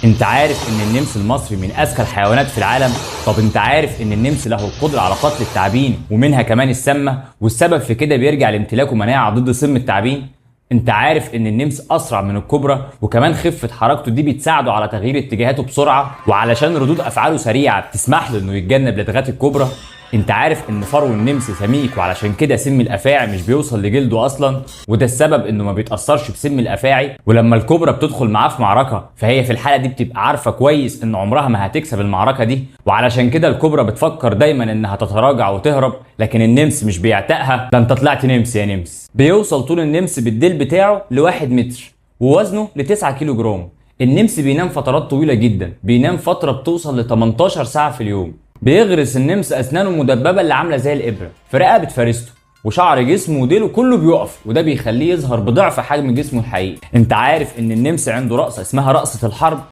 انت عارف ان النمس المصري من اذكى الحيوانات في العالم؟ طب انت عارف ان النمس له القدره على قتل التعابين ومنها كمان السامه، والسبب في كده بيرجع لامتلاكه مناعه ضد سم التعابين؟ انت عارف ان النمس اسرع من الكوبرا، وكمان خفه حركته دي بتساعده على تغيير اتجاهاته بسرعه، وعلشان ردود افعاله سريعه بتسمح له انه يتجنب لدغات الكوبرا؟ انت عارف ان فرو النمس سميك وعلشان كده سم الافاعي مش بيوصل لجلده اصلا، وده السبب انه ما بيتاثرش بسم الافاعي، ولما الكوبرا بتدخل معاه في معركه فهي في الحاله دي بتبقى عارفه كويس ان عمرها ما هتكسب المعركه دي، وعلشان كده الكوبرا بتفكر دايما انها تتراجع وتهرب، لكن النمس مش بيعتقها. ده انت طلعت نمس يا نمس. بيوصل طول النمس بالديل بتاعه ل1 متر ووزنه ل9 كيلو جرام. النمس بينام فترات طويله جدا، بينام فتره بتوصل ل 18 ساعه في اليوم. بيغرس النمس اسنانه المدببه اللي عامله زي الابره في رقبه فريسته، وشعر جسمه وديله كله بيقف، وده بيخليه يظهر بضعف حجم جسمه الحقيقي. انت عارف ان النمس عنده رقصه اسمها رقصه الحرب؟